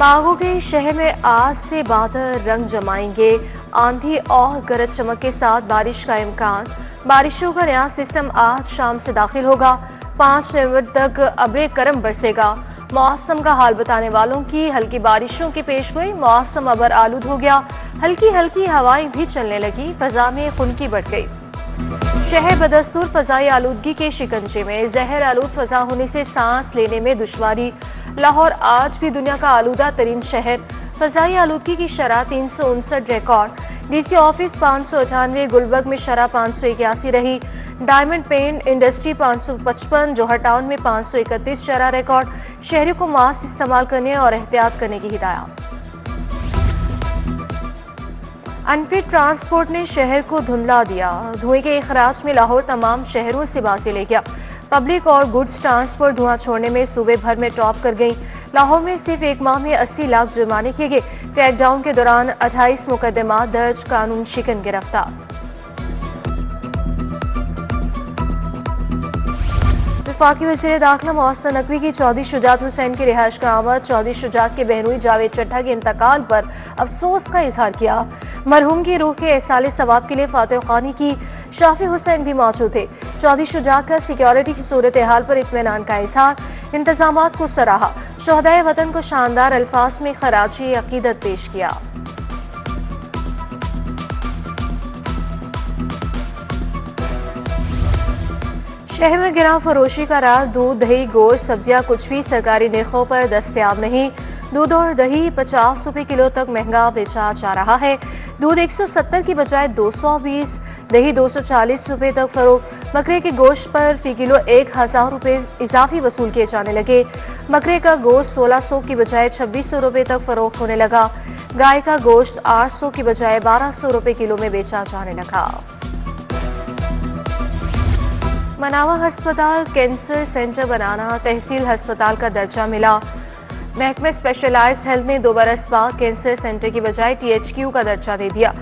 बागों के शहर में आज से बादल रंग जमाएंगे। आंधी और गरज चमक के साथ बारिश का इम्कान। बारिशों का नया सिस्टम आज शाम से दाखिल होगा। 5 नवंबर तक अब्रे करम बरसेगा। मौसम का हाल बताने वालों की हल्की बारिशों की पेशगोई। मौसम अबर आलूद हो गया। हल्की हल्की हवाएं भी चलने लगी। फजा में खुनकी बढ़ गई। शहर बदस्तूर फजाई आलूदगी के शिकंजे में। जहर आलूद फजा होने से सांस लेने में दुश्वारी। लाहौर आज भी दुनिया का आलूदा तरीन शहर। फजाई आलूदगी की शरह 359 रिकॉर्ड। डीसी ऑफिस 598, गुलबर्ग में शरह 581 रही। डायमंड पेंट इंडस्ट्री 555, जौहर टाउन में 531 शरह रिकॉर्ड। शहरियों को मास्क इस्तेमाल करने और एहतियात करने की हिदायत। अनफिट ट्रांसपोर्ट ने शहर को धुंधला दिया। धुएं के अखराज में लाहौर तमाम शहरों से बाजी ले गया। पब्लिक और गुड्स ट्रांसपोर्ट धुआं छोड़ने में सूबे भर में टॉप कर गई। लाहौर में सिर्फ एक माह में 80 लाख जुर्माने किए गए। क्रैकडाउन के दौरान 28 मुकदमा दर्ज, कानून शिकन गिरफ्तार। वफाकी वज़ीर दाखिला मोहसिन नकवी की चौधरी शुजात हुसैन की रिहाइश का आमद। चौधरी शुजात के बहनोई जावेद चड्ढा के इंतकाल पर अफसोस का इजहार किया। मरहूम की रूह के एहसाले सवाब के लिए फातिह खानी की शाफी हुसैन भी मौजूद थे। चौधरी शुजात का सिक्योरिटी की सूरत हाल पर इत्मीनान का इजहार। इंतजामात को सराहा। शोहदाए वतन को शानदार अल्फाज में खराजी अकीदत पेश किया। शहर में गिरा फरोशी का राज। दूध, दही, गोश्त, सब्जियां कुछ भी सरकारी निर्खों पर दस्तयाब नहीं। दूध और दही 50 रुपये किलो तक महंगा बेचा जा रहा है। दूध 170 की बजाय 220, दही 240 रुपये तक फरोख्त। बकरे के गोश्त पर फी किलो 1000 रुपये इजाफी वसूल किए जाने लगे। बकरे का गोश्त 1600 की बजाय 2600 रुपये तक फरोख्त होने लगा। गाय का गोश्त 800 की बजाय 1200 रुपये किलो में बेचा जाने लगा। मनावा अस्पताल कैंसर सेंटर बनाना, तहसील अस्पताल का दर्जा मिला। महकमे स्पेशलाइज्ड हेल्थ ने 2 बरस बाद कैंसर सेंटर की बजाय THQ का दर्जा दे दिया।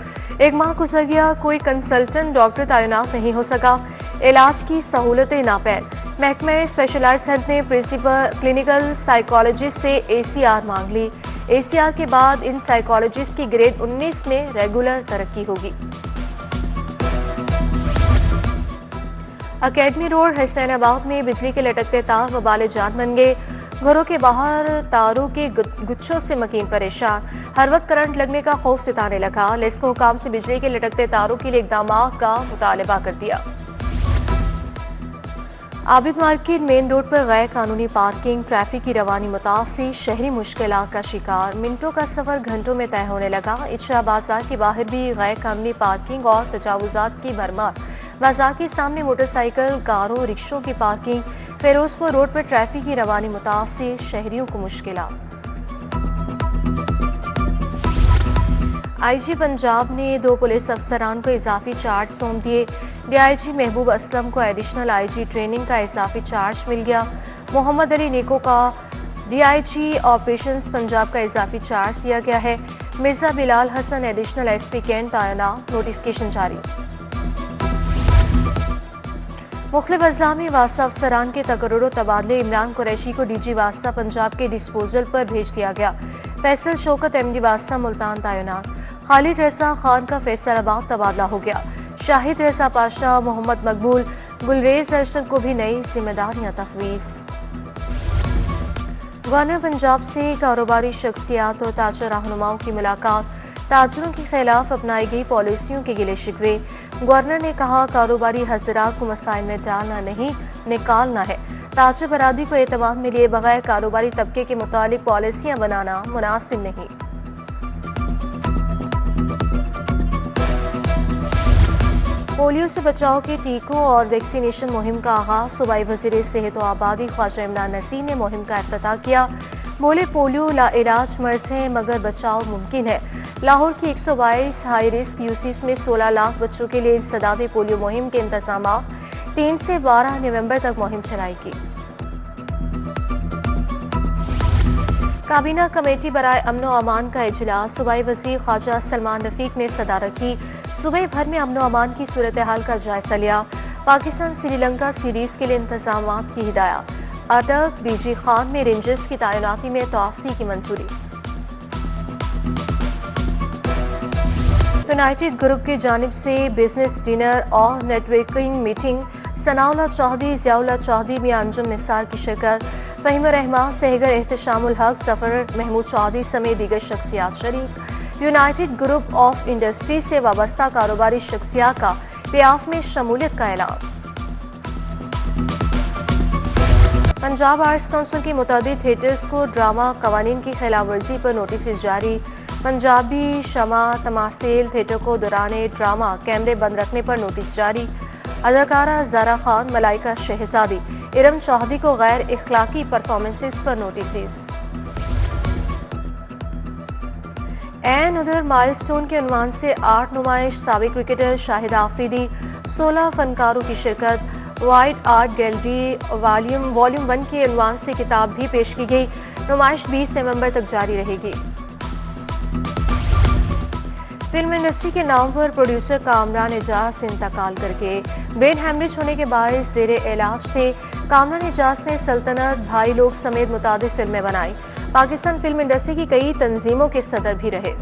1 माह गुजर गया, कोई कंसल्टेंट डॉक्टर तैनात नहीं हो सका। इलाज की सहूलतें नापैद। महकमे स्पेशलाइज्ड हेल्थ ने प्रिंसिपल क्लिनिकल साइकोलॉजिस्ट से ACR मांग ली। ACR के बाद इन साइकोलॉजिस्ट की ग्रेड 19 में रेगुलर तरक्की होगी। अकेडमी रोड हुसैनाबाद में बिजली के लटकते तार वबाल जान बन गए। घरों के बाहर तारों के गुच्छों से मकीन परेशान। हर वक्त करंट लगने का खौफ सताने लगा। लेस्को काम से बिजली के लटकते तारों के लिए इक़दाम का मुतालबा कर दिया। आबिद मार्केट मेन रोड पर गैर कानूनी पार्किंग, ट्रैफिक की रवानी मुतासिर। शहरी मुश्किलात का शिकार। मिनटों का सफर घंटों में तय होने लगा। इच्छा बाजार के बाहर भी गैर कानूनी पार्किंग और तजावुजात की भरमार। बाजार के सामने मोटरसाइकिल, कारों, रिक्शों की पार्किंग। फिरोजपुर रोड पर ट्रैफिक की रवानी मुतासिर। शहरियों को मुश्किलात। IG पंजाब ने 2 पुलिस अफसरान को इजाफी चार्ज सौंप दिए। DIG महबूब असलम को एडिशनल IG ट्रेनिंग का इजाफी चार्ज मिल गया। मोहम्मद अली नेको का DIG ऑपरेशंस पंजाब का इजाफी चार्ज दिया गया है। Mirza Bilal Hasan additional SP cantt तैनात। नोटिफिकेशन जारी। मुख्तलिफ अजला में वास्ता अफसरान के तकर्रुर तबादले। इमरान कुरैशी को DG वास्ता पंजाब के डिस्पोजल पर भेज दिया गया। फैसल शौकत MD वास्ता मुल्तान तैनात। खालिद रजा खान का फैसलाबाद तबादला हो गया। शाहिद रजा पाशा, मोहम्मद मकबूल, गुलरेज अरशद को भी नई जिम्मेदारियां तफवीज़। गवर्नर पंजाब से कारोबारी शख्सियात और ताजर रहनुमाओं की मुलाकात। ताजरों के खिलाफ अपनाई गई पॉलिसियों के गिले शिकवे। गवर्नर ने कहा, कारोबारी हज़रात को मसाइल में डालना नहीं, निकालना है। ताजर बरादरी को एतमाद में लिए बगैर कारोबारी तबके के मुतालिक पॉलिसियां बनाना मुनासिब नहीं। पोलियो से बचाव के टीकों और वैक्सीनेशन मुहिम का आगाज। सूबाई वज़ीर सेहत व आबादी ख्वाजा इमरान नसीर ने मुहिम का इफ्तिताह किया। बोले, पोलियो लाइलाज मर्ज है मगर बचाव मुमकिन है। लाहौर की 122 हाई रिस्क यूसीज में 16 लाख बच्चों के लिए इंसदादे पोलियो मुहिम के इंतजाम। 3 से 12 नवंबर तक मुहिम चलाएगी। काबीना कमेटी बराए अमन व अमान का इजलास। सूबाई वज़ीर ख्वाजा सलमान रफीक ने सदारत की। सूबे भर में अमन व अमान की सूरत हाल का जायजा लिया। पाकिस्तान श्रीलंका सीरीज के लिए इंतजामात की हिदायत। अटक DG खान में रेंजर्स की तैनाती में तोसी की मंजूरी। यूनाइटेड ग्रुप की जानिब से बिजनेस डिनर और नेटवर्किंग मीटिंग, सनाउल्लाह चौधरी, ज़ियाउल्लाह चौधरी, मियां अंजुम निसार की शिरकत, फ़हीम रहमान, सहगर एहतशामुल हक, ज़फ़र महमूद चौधरी समेत दीगर शख्सियात शरीक। यूनाइटेड ग्रुप ऑफ इंडस्ट्रीज से वाबस्ता कारोबारी शख्सियात का प्याफ में शमूलियत का ऐलान। पंजाब आर्ट्स काउंसिल की मुतादिद थिएटर्स को ड्रामा कवानीन की खिलाफ वर्जी पर नोटिस जारी। पंजाबी शमा तमासील थिएटर को दौरान ड्रामा कैमरे बंद रखने पर नोटिस जारी। अदाकारा ज़ारा खान, मलाइका शहजादी, इरम चौधरी को गैर इखलाकी परफॉर्मेंसेस पर नोटिस। एन उधर माइलस्टोन के उन्वान से आर्ट नुमाइश, साबिक क्रिकेटर शाहिद आफरीदी, 16 फनकारों की शिरकत। वाइड आर्ट गैलरी वॉल्यूम 1 के उन्वान से किताब भी पेश की गई। नुमाइश 20 नवंबर तक जारी रहेगी। फिल्म इंडस्ट्री के नाम पर प्रोड्यूसर कामरान एजाज इंतकाल करके ब्रेन हैमरेज होने के बाद ज़ेरे इलाज थे। कामरान एजाज ने सल्तनत, भाई लोग समेत मुतादिद फिल्में बनाई। पाकिस्तान फिल्म इंडस्ट्री की कई तंजीमों के सदर भी रहे।